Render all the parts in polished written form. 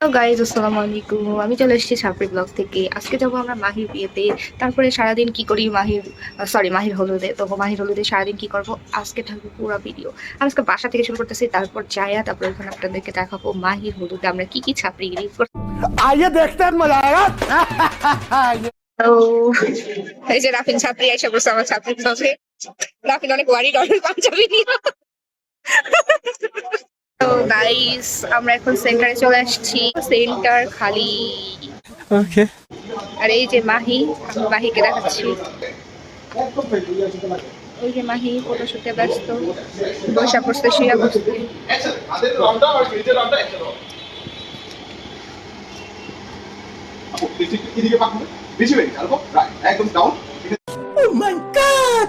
Hello guys, আসসালামু আলাইকুম। আমি চলে এসেছি ছাপড়ি ব্লগ থেকে। আজকে যাবো আমরা মাহির বিয়েতে। তারপরে সারাদিন কি করি মাহির হলুদে। তো মাহির হলুদে সারাদিন কি করব আজকে থাকবে পুরো ভিডিও। আমি আজকে বাসা থেকে শুরু করতেছি, তারপর যায়া তারপর ওখানে আপনাদেরকে দেখাবো মাহির হলুদে আমরা কি কি ছাপড়িগিরি করছি। आइए देखते हैं मजा आएगा। তো এই যে রাফিন ছাপড়ি এসে বসে আমার ছাপড়ি ব্লগে। রাফিন অনেক ওয়ারি ডলের পাঞ্জাবি নিয়ে। তো গাইস, আমরা এখন সেন্টারে চলে আসছি। সেন্টার খালি। ओके আর এই যে মাহি, আমি মাহিকে দেখাচ্ছি। ওই যে মাহি ফটোশুটে ব্যস্ত, বৈশা পড়ছে শুয়া বসতে। Oh my God!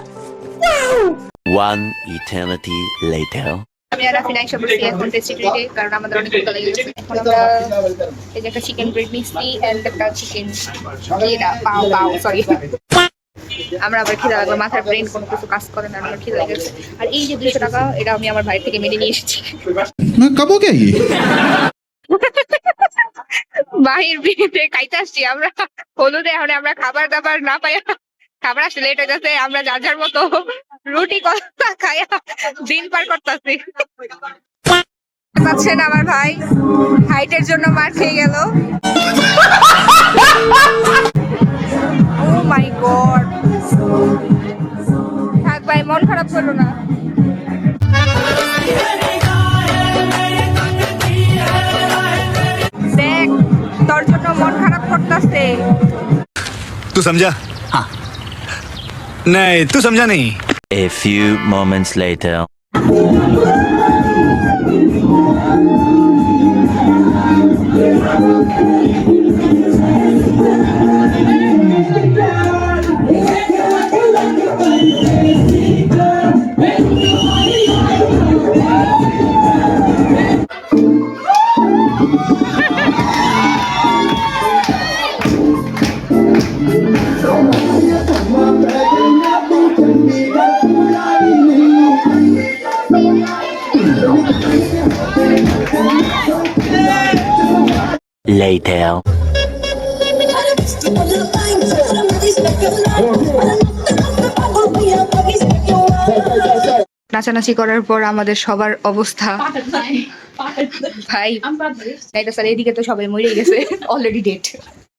One eternity later. আমি আর রাফিনা এসে বসছি এখন টেস্টিট্রিটে, কারণ আমাদের অনেক ক্ষুধা লেগে গেছে। এখন আমরা এই যে একটা চিকেন ব্রেড নিচ্ছি এন্ড একটা চিকেন সরি। আমরা আবার খিদা লাগবে, মাথার ব্রেন কোনো কিছু কাজ করে না, আমার খিদা লেগে গেছে। আর এই যে 200 টাকা, এটা আমি আমার ভাই থেকে মেনে নিয়ে এসেছি। मैं कब हो गया ये বাহির বিয়েতে খাইতে আসছি আমরা হলুদে। এখন আমরা খাবার দাবার না পাই, খাবার আসতে লেট হয়ে যাচ্ছে, আমরা যার যার মতো রুটি কথা খাইয়া দিন পার করতেছি। পাচ্ছেন আমার ভাই হাইটের জন্য মার খেয়ে গেল। ও মাই গড, থাক ভাই, মন খারাপ করো না। দেখ, তোর জন্য মন খারাপ করতেছে। तू समझा? हाँ। नहीं, तू समझा नहीं। A few moments later. Later. নাচানাচি করার পর আমাদের সবার অবস্থা ভাই, এটা স্যার এদিকে তো সবাই মরে গেছে, অলরেডি ডেট।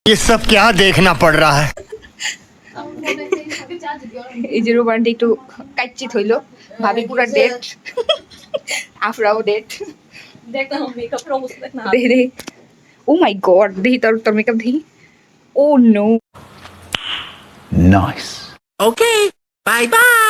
ये सब क्या देखना पड़ रहा है? এই যে রোমান্টিক একটু কাচ্চিত হইলো, ভাবি পুরা ডেট, আফরাও ডেট। দেখি দেখি, ও মাই গড, দেখি তোর মেকআপ দেখি। ও no, Nice. Okay, bye bye.